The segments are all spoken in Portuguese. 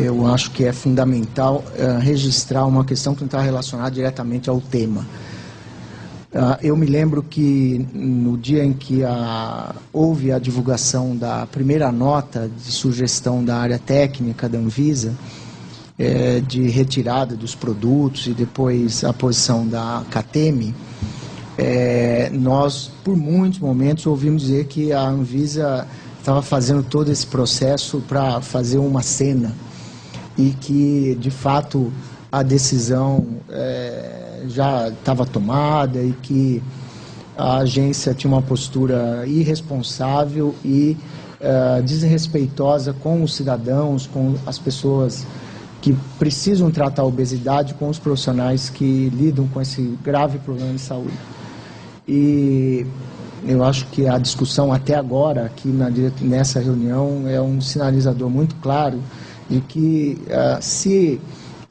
eu acho que é fundamental registrar uma questão que não está relacionada diretamente ao tema. Eu me lembro que no dia em que houve a divulgação da primeira nota de sugestão da área técnica da Anvisa, de retirada dos produtos e depois a posição da CATEM, nós, por muitos momentos, ouvimos dizer que a Anvisa estava fazendo todo esse processo para fazer uma cena e que, de fato, a decisão já estava tomada e que a agência tinha uma postura irresponsável e desrespeitosa com os cidadãos, com as pessoas que precisam tratar a obesidade, com os profissionais que lidam com esse grave problema de saúde. E eu acho que a discussão até agora, aqui nessa reunião, é um sinalizador muito claro de que se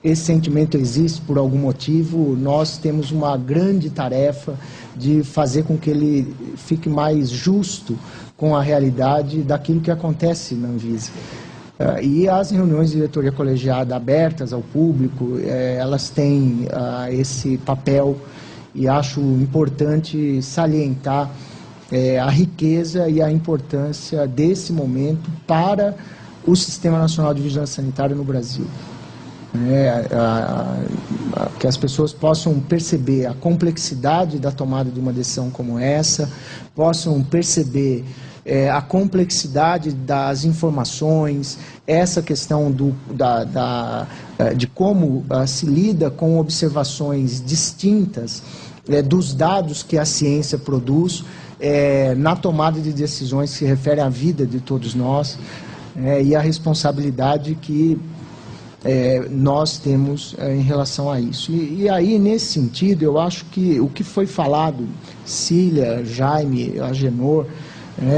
esse sentimento existe por algum motivo, nós temos uma grande tarefa de fazer com que ele fique mais justo com a realidade daquilo que acontece na Anvisa. E as reuniões de diretoria colegiada abertas ao público, elas têm esse papel e acho importante salientar a riqueza e a importância desse momento para o Sistema Nacional de Vigilância Sanitária no Brasil. Que as pessoas possam perceber a complexidade da tomada de uma decisão como essa, possam perceber a complexidade das informações, essa questão de como se lida com observações distintas dos dados que a ciência produz na tomada de decisões que se refere à vida de todos nós e a responsabilidade que nós temos em relação a isso. E aí, nesse sentido, eu acho que o que foi falado, Cília, Jaime, Agenor,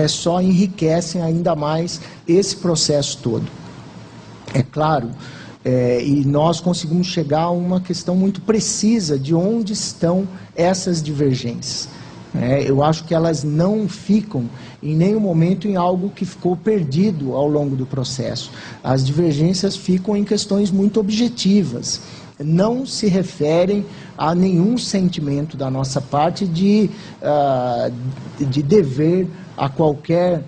só enriquecem ainda mais esse processo todo. É claro, e nós conseguimos chegar a uma questão muito precisa de onde estão essas divergências. Eu acho que elas não ficam em nenhum momento em algo que ficou perdido ao longo do processo. As divergências ficam em questões muito objetivas, não se referem a nenhum sentimento da nossa parte de dever a qualquer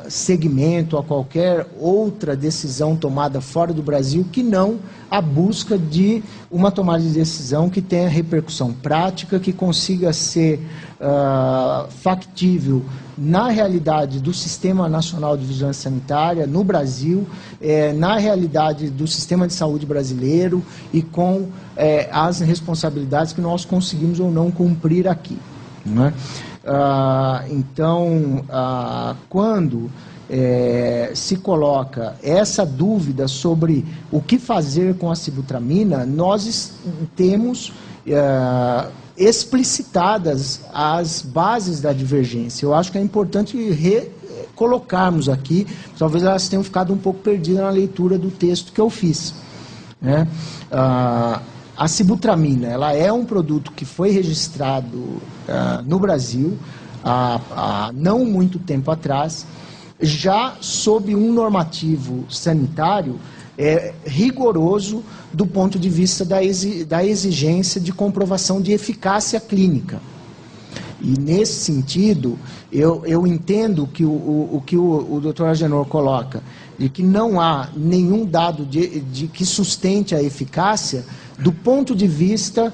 segmento, a qualquer outra decisão tomada fora do Brasil, que não a busca de uma tomada de decisão que tenha repercussão prática, que consiga ser factível na realidade do Sistema Nacional de Vigilância Sanitária no Brasil, na realidade do sistema de saúde brasileiro e com as responsabilidades que nós conseguimos ou não cumprir aqui, não é? Então, quando se coloca essa dúvida sobre o que fazer com a sibutramina, nós temos explicitadas as bases da divergência. Eu acho que é importante colocarmos aqui, talvez elas tenham ficado um pouco perdidas na leitura do texto que eu fiz, né? A sibutramina, ela é um produto que foi registrado no Brasil há não muito tempo atrás, já sob um normativo sanitário rigoroso do ponto de vista da exigência de comprovação de eficácia clínica. E, nesse sentido, eu entendo que o que o Dr. Agenor coloca, de que não há nenhum dado de que sustente a eficácia do ponto de vista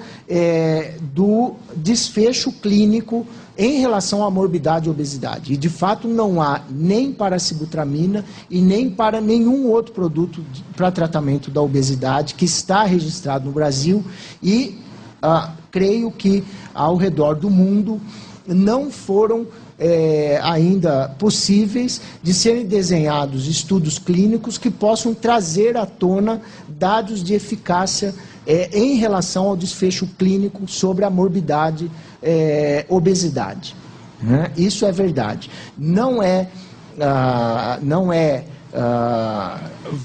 do desfecho clínico em relação à morbidade e obesidade. E, de fato, não há nem para a sibutramina e nem para nenhum outro produto para tratamento da obesidade que está registrado no Brasil e creio que ao redor do mundo não foram ainda possíveis de serem desenhados estudos clínicos que possam trazer à tona dados de eficácia em relação ao desfecho clínico sobre a morbidade, obesidade, né? Isso é verdade. Não é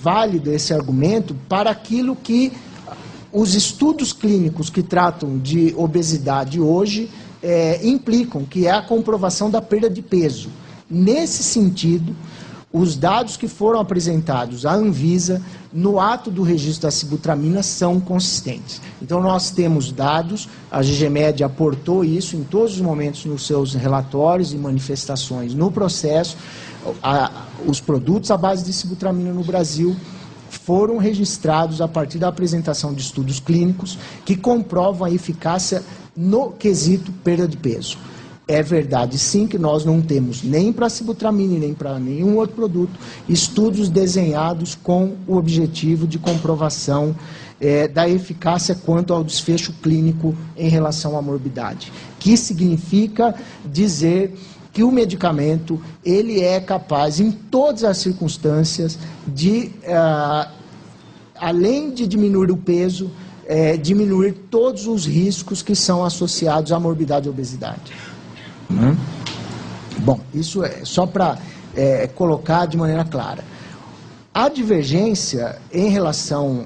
válido esse argumento para aquilo que os estudos clínicos que tratam de obesidade hoje implicam, que é a comprovação da perda de peso. Nesse sentido, os dados que foram apresentados à Anvisa no ato do registro da sibutramina são consistentes. Então, nós temos dados, a GGMed aportou isso em todos os momentos nos seus relatórios e manifestações no processo. Os produtos à base de sibutramina no Brasil foram registrados a partir da apresentação de estudos clínicos que comprovam a eficácia no quesito perda de peso. É verdade, sim, que nós não temos nem para a sibutramina nem para nenhum outro produto estudos desenhados com o objetivo de comprovação da eficácia quanto ao desfecho clínico em relação à morbidade, que significa dizer que o medicamento ele é capaz, em todas as circunstâncias, de, além de diminuir o peso, diminuir todos os riscos que são associados à morbidade e obesidade. Bom, isso é só para colocar de maneira clara. A divergência em relação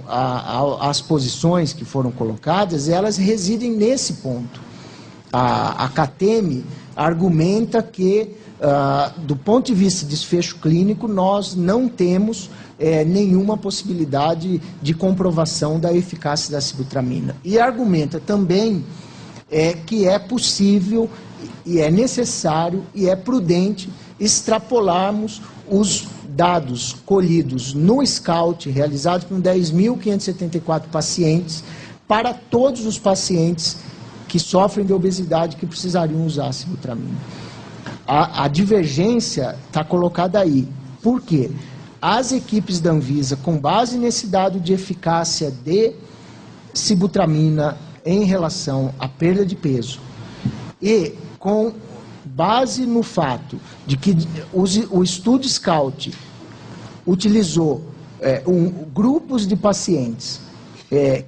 às posições que foram colocadas, elas residem nesse ponto. A CATEM argumenta que, do ponto de vista de desfecho clínico, nós não temos nenhuma possibilidade de comprovação da eficácia da sibutramina. E argumenta também que é possível e é necessário e é prudente extrapolarmos os dados colhidos no SCOUT, realizado com 10.574 pacientes, para todos os pacientes que sofrem de obesidade que precisariam usar a sibutramina. A divergência está colocada aí. Por quê? As equipes da Anvisa, com base nesse dado de eficácia de sibutramina em relação à perda de peso, e com base no fato de que o estudo SCOUT utilizou grupos de pacientes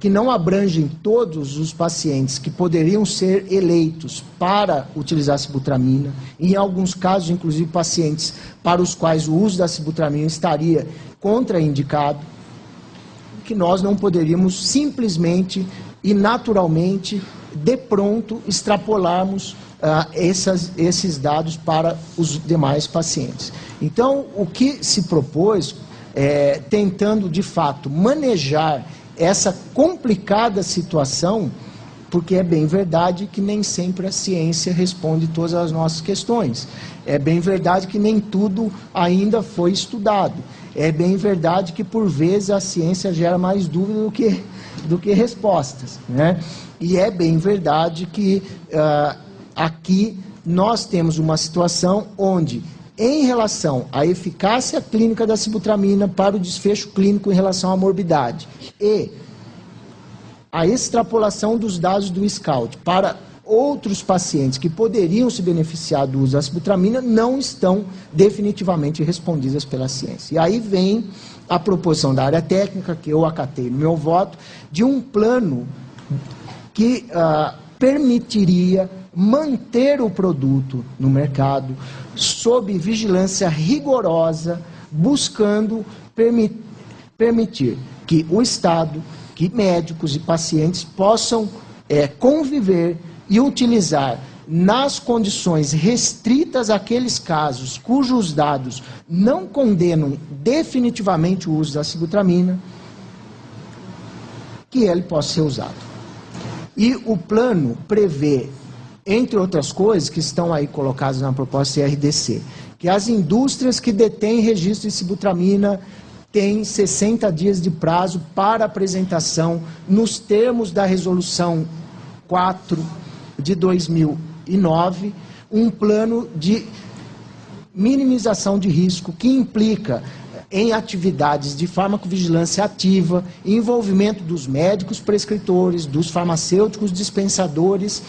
que não abrangem todos os pacientes que poderiam ser eleitos para utilizar a sibutramina, em alguns casos, inclusive, pacientes para os quais o uso da sibutramina estaria contraindicado, que nós não poderíamos simplesmente e naturalmente, de pronto, extrapolarmos esses dados para os demais pacientes. Então, o que se propôs, tentando, de fato, manejar essa complicada situação, porque é bem verdade que nem sempre a ciência responde todas as nossas questões. É bem verdade que nem tudo ainda foi estudado. É bem verdade que, por vezes, a ciência gera mais dúvida do que respostas, né? E é bem verdade que aqui nós temos uma situação onde, em relação à eficácia clínica da sibutramina para o desfecho clínico em relação à morbidade e a extrapolação dos dados do SCOUT para outros pacientes que poderiam se beneficiar do uso da sibutramina, não estão definitivamente respondidas pela ciência. E aí vem a proposição da área técnica, que eu acatei no meu voto, de um plano que permitiria manter o produto no mercado sob vigilância rigorosa, buscando permitir que o Estado, que médicos e pacientes possam conviver e utilizar nas condições restritas àqueles casos cujos dados não condenam definitivamente o uso da sibutramina, que ele possa ser usado. E o plano prevê, entre outras coisas que estão aí colocadas na proposta CRDC, que as indústrias que detêm registro de sibutramina têm 60 dias de prazo para apresentação, nos termos da Resolução 4 de 2009, um plano de minimização de risco que implica em atividades de farmacovigilância ativa, envolvimento dos médicos prescritores, dos farmacêuticos dispensadores,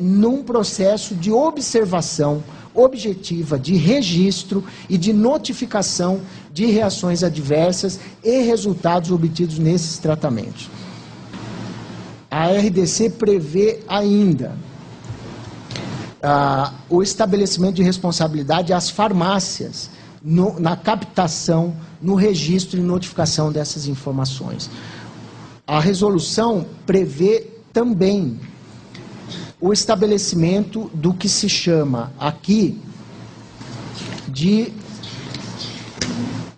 num processo de observação objetiva, de registro e de notificação de reações adversas e resultados obtidos nesses tratamentos. A RDC prevê ainda o estabelecimento de responsabilidade às farmácias na captação, no registro e notificação dessas informações. A resolução prevê também o estabelecimento do que se chama aqui de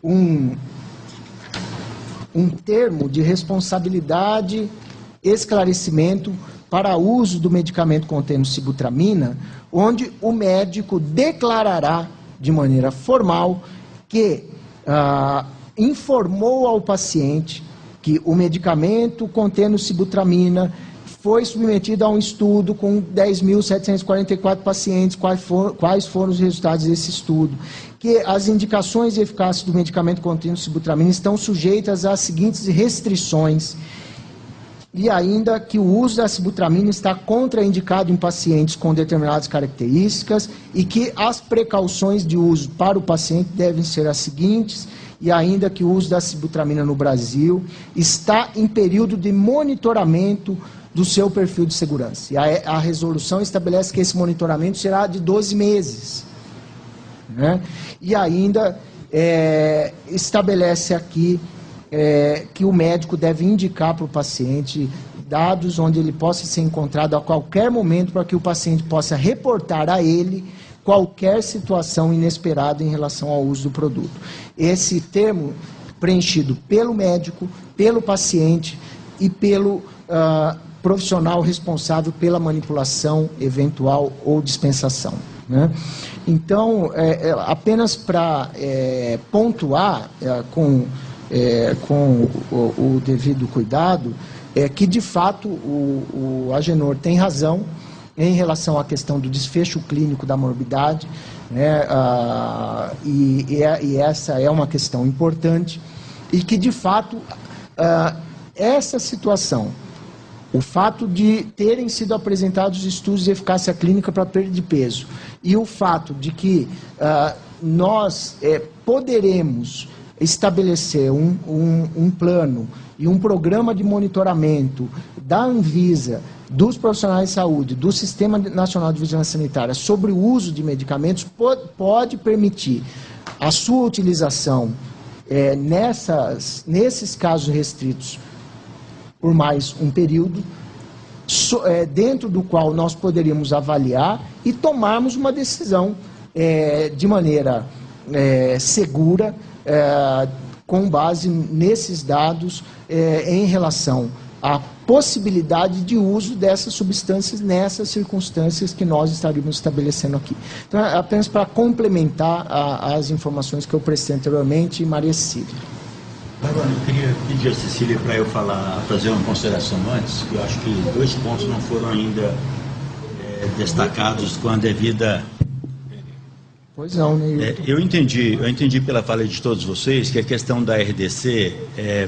um termo de responsabilidade, esclarecimento para uso do medicamento contendo sibutramina, onde o médico declarará de maneira formal que informou ao paciente que o medicamento contendo sibutramina foi submetido a um estudo com 10.744 pacientes, quais foram os resultados desse estudo, que as indicações de eficácia do medicamento contendo sibutramina estão sujeitas às seguintes restrições, e ainda que o uso da sibutramina está contraindicado em pacientes com determinadas características e que as precauções de uso para o paciente devem ser as seguintes, e ainda que o uso da sibutramina no Brasil está em período de monitoramento do seu perfil de segurança. E a resolução estabelece que esse monitoramento será de 12 meses. Né? E ainda estabelece aqui que o médico deve indicar para o paciente dados onde ele possa ser encontrado a qualquer momento para que o paciente possa reportar a ele qualquer situação inesperada em relação ao uso do produto. Esse termo preenchido pelo médico, pelo paciente e pelo profissional responsável pela manipulação eventual ou dispensação. Né? Então, apenas para pontuar com o devido cuidado, que de fato o Agenor tem razão em relação à questão do desfecho clínico da morbidade, né, e essa é uma questão importante, e que de fato essa situação, o fato de terem sido apresentados estudos de eficácia clínica para perda de peso, e o fato de que nós poderemos estabelecer um plano e um programa de monitoramento da Anvisa, dos profissionais de saúde, do Sistema Nacional de Vigilância Sanitária sobre o uso de medicamentos, pode permitir a sua utilização nesses casos restritos por mais um período, dentro do qual nós poderíamos avaliar e tomarmos uma decisão de maneira segura, com base nesses dados em relação à possibilidade de uso dessas substâncias nessas circunstâncias que nós estaríamos estabelecendo aqui. Então, apenas para complementar as informações que eu prestei anteriormente, Maria Cecília. Agora, eu queria pedir a Cecília para eu fazer uma consideração antes, que eu acho que 2 pontos não foram ainda destacados com a devida... Pois não, né? Eu entendi pela fala de todos vocês que a questão da RDC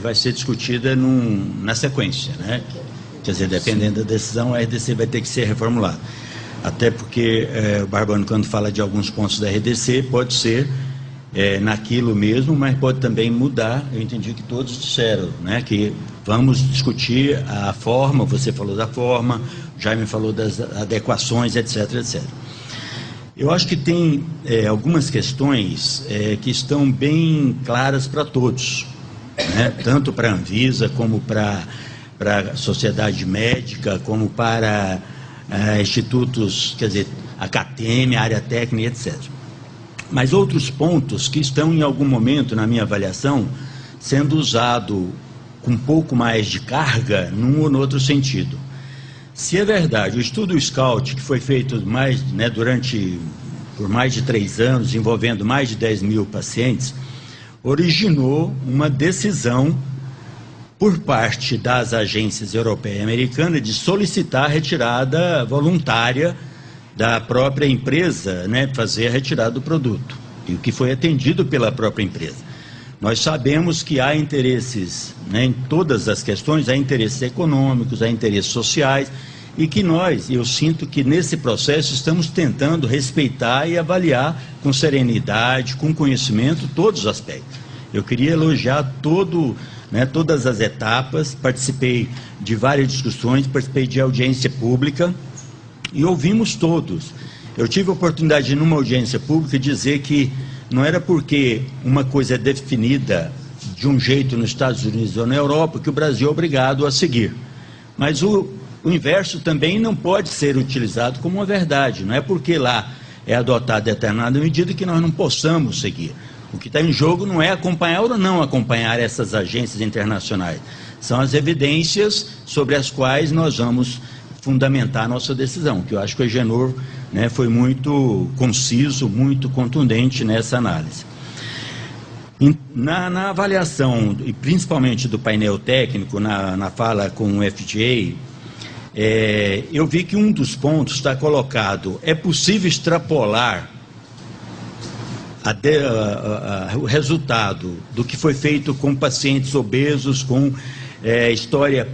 vai ser discutida na sequência, né? Quer dizer, dependendo da decisão, a RDC vai ter que ser reformulada. Até porque o Barbano, quando fala de alguns pontos da RDC, pode ser naquilo mesmo, mas pode também mudar. Eu entendi que todos disseram, né? Que vamos discutir a forma, você falou da forma, o Jaime falou das adequações, etc, etc. Eu acho que tem algumas questões que estão bem claras para todos, né? Tanto para a Anvisa, como para a sociedade médica, como para institutos, quer dizer, academia, área técnica, etc. Mas outros pontos que estão em algum momento, na minha avaliação, sendo usado com um pouco mais de carga num ou no outro sentido. Se é verdade, o estudo Scout, que foi feito por mais de 3 anos, envolvendo mais de 10 mil pacientes, originou uma decisão por parte das agências europeia e americana de solicitar a retirada voluntária da própria empresa, né, fazer a retirada do produto, e o que foi atendido pela própria empresa. Nós sabemos que há interesses, né, em todas as questões, há interesses econômicos, há interesses sociais, e que eu sinto que nesse processo estamos tentando respeitar e avaliar com serenidade, com conhecimento, todos os aspectos. Eu queria elogiar todas as etapas, participei de várias discussões, participei de audiência pública e ouvimos todos. Eu tive a oportunidade de, numa audiência pública, dizer que não era porque uma coisa é definida de um jeito nos Estados Unidos ou na Europa que o Brasil é obrigado a seguir. Mas o inverso também não pode ser utilizado como uma verdade. Não é porque lá é adotada determinada medida que nós não possamos seguir. O que está em jogo não é acompanhar ou não acompanhar essas agências internacionais. São as evidências sobre as quais nós vamos fundamentar a nossa decisão, que eu acho que o Agenor, né, foi muito conciso, muito contundente nessa análise. Na avaliação, e principalmente do painel técnico, na fala com o FDA, eu vi que um dos pontos está colocado: é possível extrapolar o resultado do que foi feito com pacientes obesos, com história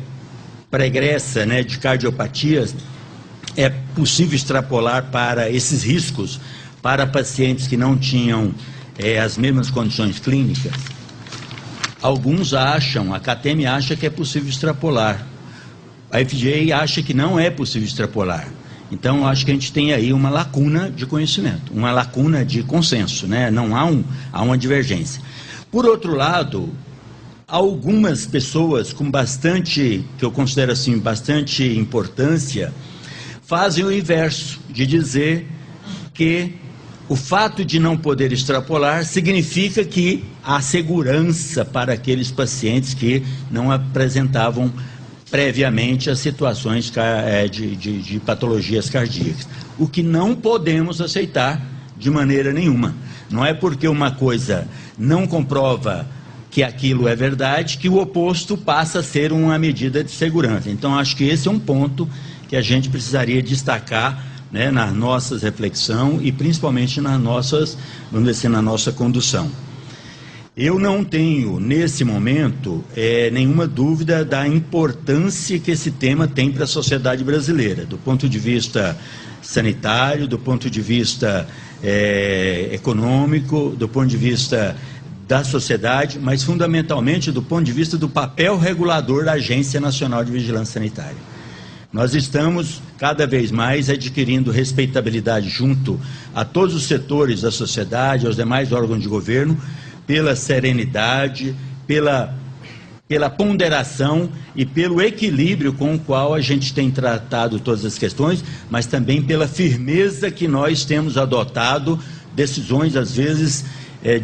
pregressa, né, de cardiopatias. É possível extrapolar para esses riscos para pacientes que não tinham as mesmas condições clínicas? Alguns acham, a CATEM acha que é possível extrapolar, a FDA acha que não é possível extrapolar. Então, eu acho que a gente tem aí uma lacuna de conhecimento, uma lacuna de consenso, né? Não há uma divergência. Por outro lado, algumas pessoas com bastante, que eu considero assim, bastante importância, fazem o inverso, de dizer que o fato de não poder extrapolar significa que há segurança para aqueles pacientes que não apresentavam previamente as situações de patologias cardíacas. O que não podemos aceitar de maneira nenhuma. Não é porque uma coisa não comprova que aquilo é verdade que o oposto passa a ser uma medida de segurança. Então, acho que esse é um ponto que a gente precisaria destacar, né, na nossa reflexão e principalmente nas nossas, vamos dizer assim, na nossa condução. Eu não tenho, nesse momento, nenhuma dúvida da importância que esse tema tem para a sociedade brasileira, do ponto de vista sanitário, do ponto de vista econômico, do ponto de vista da sociedade, mas fundamentalmente do ponto de vista do papel regulador da Agência Nacional de Vigilância Sanitária. Nós estamos cada vez mais adquirindo respeitabilidade junto a todos os setores da sociedade, aos demais órgãos de governo, pela serenidade, pela ponderação e pelo equilíbrio com o qual a gente tem tratado todas as questões, mas também pela firmeza que nós temos adotado, decisões às vezes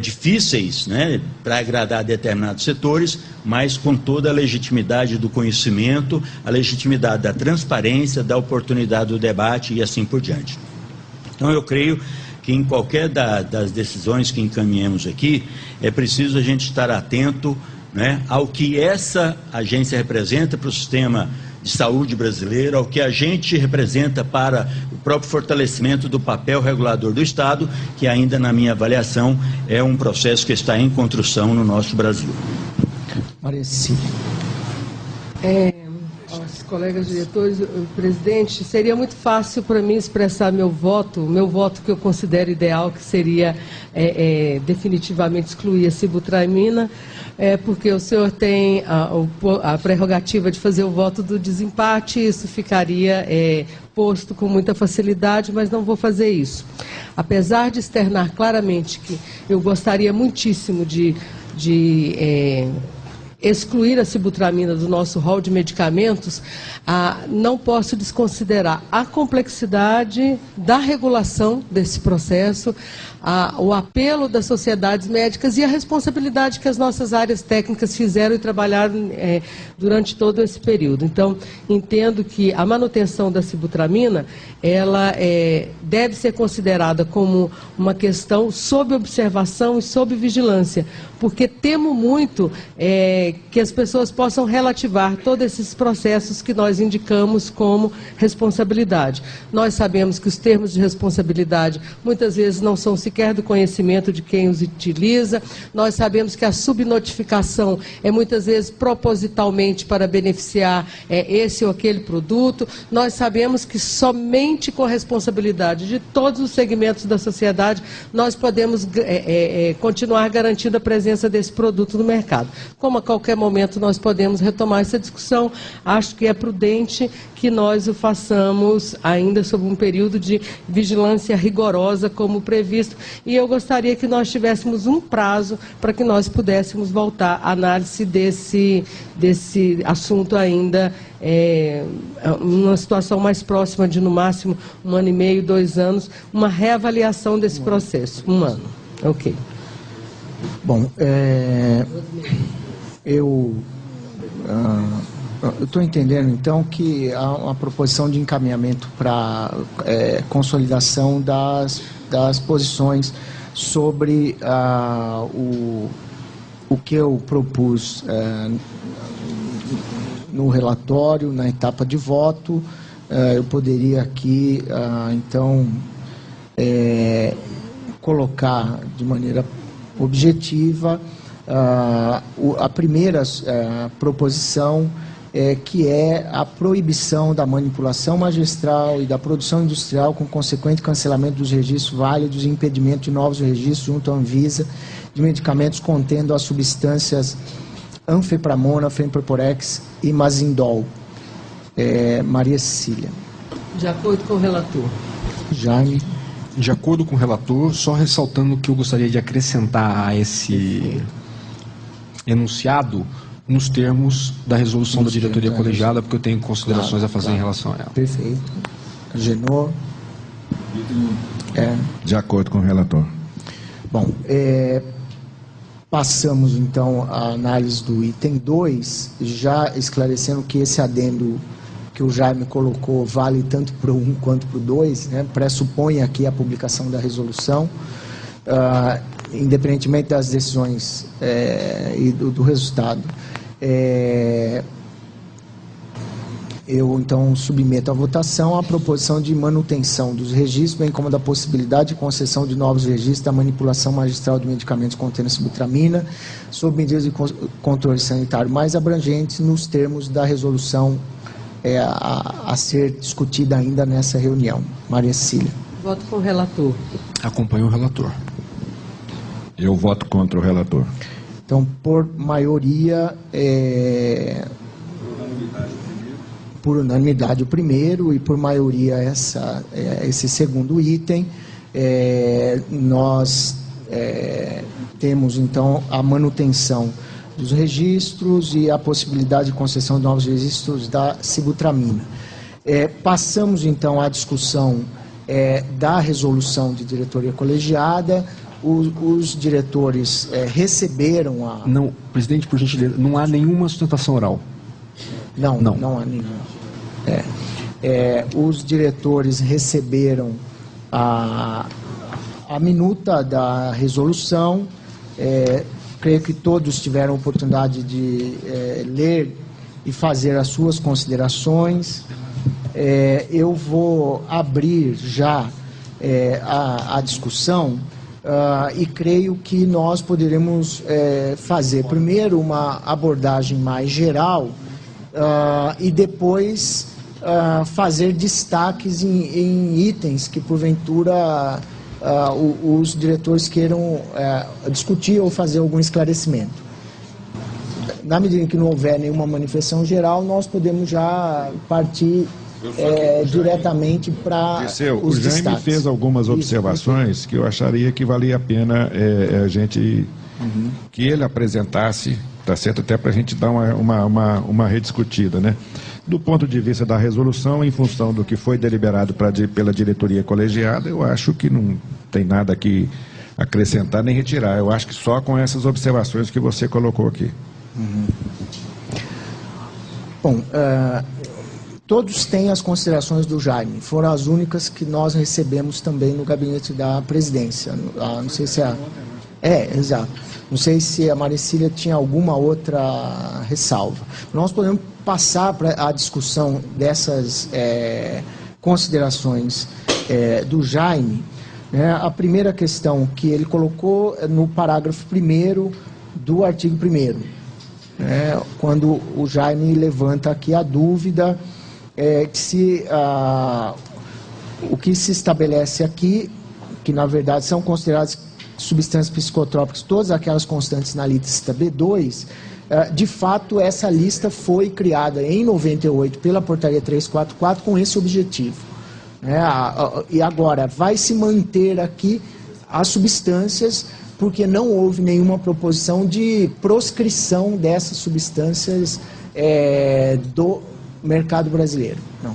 difíceis, né, para agradar determinados setores, mas com toda a legitimidade do conhecimento, a legitimidade da transparência, da oportunidade do debate e assim por diante. Então, eu creio que em qualquer das decisões que encaminhemos aqui, é preciso a gente estar atento, né, ao que essa agência representa para o sistema de saúde brasileiro, ao que a gente representa para o próprio fortalecimento do papel regulador do Estado, que ainda, na minha avaliação, é um processo que está em construção no nosso Brasil. Maria Cecília. Aos colegas diretores, presidente, seria muito fácil para mim expressar meu voto que eu considero ideal, que seria definitivamente excluir a sibutramina, porque o senhor tem a prerrogativa de fazer o voto do desempate, isso ficaria posto com muita facilidade, mas não vou fazer isso. Apesar de externar claramente que eu gostaria muitíssimo de excluir a sibutramina do nosso rol de medicamentos, não posso desconsiderar a complexidade da regulação desse processo, o apelo das sociedades médicas e a responsabilidade que as nossas áreas técnicas fizeram e trabalharam durante todo esse período. Então, entendo que a manutenção da sibutramina, ela deve ser considerada como uma questão sob observação e sob vigilância, porque temo muito que as pessoas possam relativar todos esses processos que nós indicamos como responsabilidade. Nós sabemos que os termos de responsabilidade muitas vezes não são sequer do conhecimento de quem os utiliza. Nós sabemos que a subnotificação é muitas vezes propositalmente para beneficiar esse ou aquele produto. Nós sabemos que somente com a responsabilidade de todos os segmentos da sociedade nós podemos continuar garantindo a presença desse produto no mercado. Como a qualquer momento nós podemos retomar essa discussão, acho que é prudente que nós o façamos ainda sob um período de vigilância rigorosa como previsto, e eu gostaria que nós tivéssemos um prazo para que nós pudéssemos voltar à análise desse assunto ainda numa situação mais próxima de, no máximo, 1 ano e meio, 2 anos, uma reavaliação desse processo. 1 ano. Ok. Bom, eu estou entendendo, então, que há uma proposição de encaminhamento para consolidação das posições sobre o que eu propus no relatório, na etapa de voto. Eu poderia aqui, então, colocar de maneira objetiva a primeira proposição, que é a proibição da manipulação magistral e da produção industrial com consequente cancelamento dos registros válidos e impedimento de novos registros junto à Anvisa de medicamentos contendo as substâncias anfepramona, fempreporex e mazindol. Maria Cecília. De acordo com o relator. Jaime. De acordo com o relator, só ressaltando que eu gostaria de acrescentar a esse enunciado nos termos da resolução da diretoria colegiada, porque eu tenho considerações a fazer em relação a ela. Perfeito. Genô. De acordo com o relator. Bom, passamos então à análise do item 2, já esclarecendo que esse adendo que o Jaime colocou vale tanto para o 1 quanto para o 2, né? Pressupõe aqui a publicação da resolução, independentemente das decisões e do resultado. Eu, então, submeto à votação a proposição de manutenção dos registros, bem como da possibilidade de concessão de novos registros da manipulação magistral de medicamentos contendo sibutramina, sob medidas de controle sanitário mais abrangentes, nos termos da resolução a ser discutida ainda nessa reunião. Maria Cecília. Voto com o relator. Acompanho o relator. Eu voto contra o relator. Então, por maioria, por unanimidade o primeiro e por maioria esse segundo item, nós temos então a manutenção dos registros e a possibilidade de concessão de novos registros da sibutramina. Passamos então à discussão da resolução de diretoria colegiada. Os diretores receberam a... Não, presidente, por gentileza, não há nenhuma sustentação oral. Não há nenhuma. Os diretores receberam a minuta da resolução. Creio que todos tiveram a oportunidade de ler e fazer as suas considerações. Eu vou abrir já a discussão e creio que nós poderemos fazer primeiro uma abordagem mais geral e depois fazer destaques em itens que porventura os diretores queiram discutir ou fazer algum esclarecimento. Na medida em que não houver nenhuma manifestação geral, nós podemos já partir diretamente para os destaques. O Jaime fez algumas observações que eu acharia que valia a pena a gente que ele apresentasse, tá certo, até para a gente dar uma rediscutida, né? Do ponto de vista da resolução, em função do que foi deliberado pela diretoria colegiada, eu acho que não tem nada que acrescentar nem retirar. Eu acho que só com essas observações que você colocou aqui. Bom, todos têm as considerações do Jaime. Foram as únicas que nós recebemos também no gabinete da presidência. Não sei se exato. Não sei se a Maria Cecília tinha alguma outra ressalva. Nós podemos passar para a discussão dessas considerações do Jaime. Né? A primeira questão que ele colocou no parágrafo 1º do artigo 1º, né? Quando o Jaime levanta aqui a dúvida que se o que se estabelece aqui, que na verdade são consideradas substâncias psicotrópicas, todas aquelas constantes na lista B2, de fato essa lista foi criada em 98 pela portaria 344 com esse objetivo. E agora vai se manter aqui as substâncias porque não houve nenhuma proposição de proscrição dessas substâncias do mercado brasileiro. Não.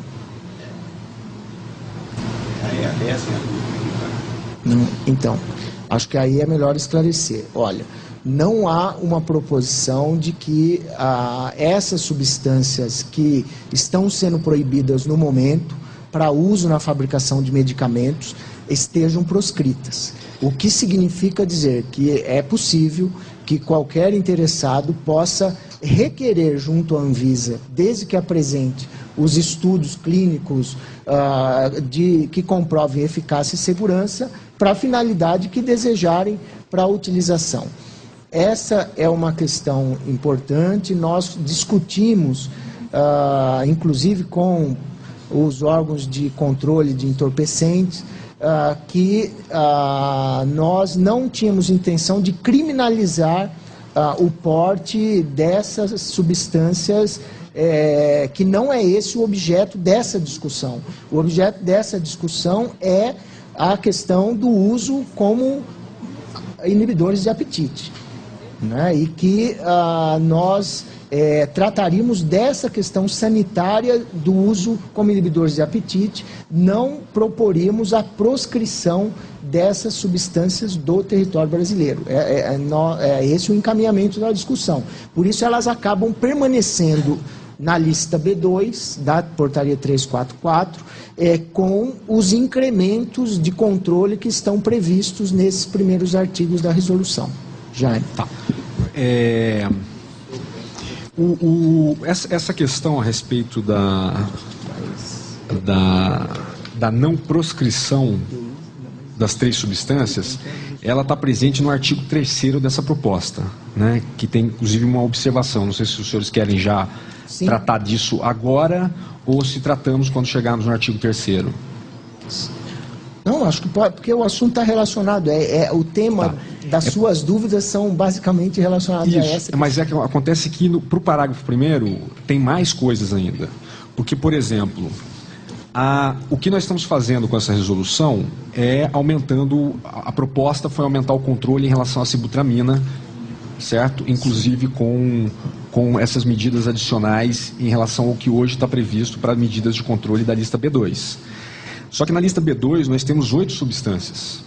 Então, acho que aí é melhor esclarecer. Olha, não há uma proposição de que essas substâncias que estão sendo proibidas no momento para uso na fabricação de medicamentos estejam proscritas. O que significa dizer que é possível que qualquer interessado possa requerer junto à Anvisa, desde que apresente os estudos clínicos que comprovem eficácia e segurança, para a finalidade que desejarem para a utilização. Essa é uma questão importante. Nós discutimos, inclusive com os órgãos de controle de entorpecentes, que nós não tínhamos intenção de criminalizar o porte dessas substâncias, que não é esse o objeto dessa discussão. O objeto dessa discussão é a questão do uso como inibidores de apetite, né? E que nós trataríamos dessa questão sanitária do uso como inibidores de apetite, não proporíamos a proscrição dessas substâncias do território brasileiro. É esse o encaminhamento da discussão. Por isso elas acabam permanecendo na lista B2 da portaria 344, com os incrementos de controle que estão previstos nesses primeiros artigos da resolução. Jaime. Tá. Essa questão a respeito da não proscrição das 3 substâncias, ela está presente no artigo 3º dessa proposta, né, que tem inclusive uma observação. Não sei se os senhores querem já tratar disso agora ou se tratamos quando chegarmos no artigo 3º. Não, acho que pode, porque o assunto está relacionado. O tema das suas dúvidas são basicamente relacionados a essa questão. Mas é que acontece que para o parágrafo 1º tem mais coisas ainda. Porque, por exemplo, o que nós estamos fazendo com essa resolução é aumentando, a proposta foi aumentar o controle em relação à sibutramina, certo? Inclusive com essas medidas adicionais em relação ao que hoje está previsto para medidas de controle da lista B2. Só que na lista B2 nós temos 8 substâncias.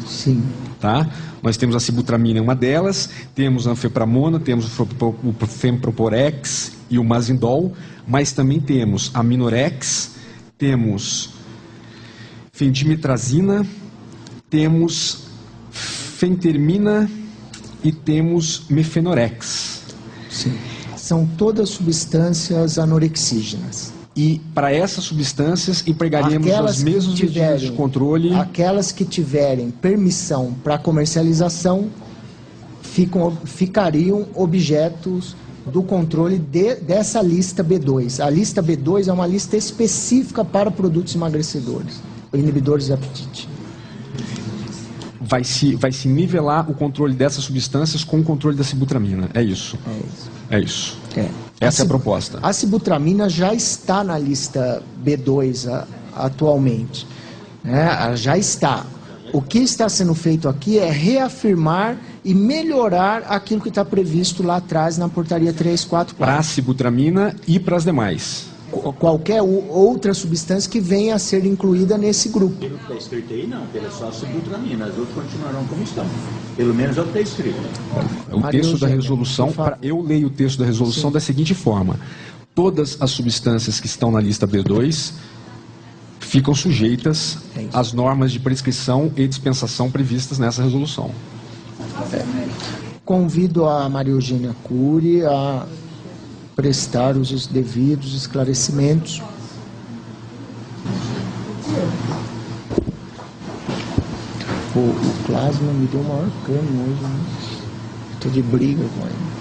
Sim. Tá? Nós temos a sibutramina, uma delas, temos a anfepramona, temos o femproporex e o mazindol, mas também temos a minorex, temos fendimetrazina, temos fentermina e temos mefenorex. Sim. São todas substâncias anorexígenas. E para essas substâncias empregaríamos as mesmas medidas de controle. Aquelas que tiverem permissão para comercialização ficariam objetos do controle dessa lista B2. A lista B2 é uma lista específica para produtos emagrecedores, inibidores de apetite. Vai se nivelar o controle dessas substâncias com o controle da sibutramina. É isso. É isso. Essa é a proposta. A sibutramina já está na lista B2 atualmente. Já está. O que está sendo feito aqui é reafirmar e melhorar aquilo que está previsto lá atrás na portaria 344. Para a sibutramina e para as demais. Qualquer outra substância que venha a ser incluída nesse grupo. Pelo que está escrito aí, não, pela só sibutramina, as outras continuarão como estão. Pelo menos é o que está escrito. O texto da resolução, eu leio o texto da resolução da seguinte forma: todas as substâncias que estão na lista B2 ficam sujeitas às normas de prescrição e dispensação previstas nessa resolução. Convido a Maria Eugênia Cury a prestar os devidos esclarecimentos. O Plasma me deu o maior cano hoje, né? Estou de briga com ele.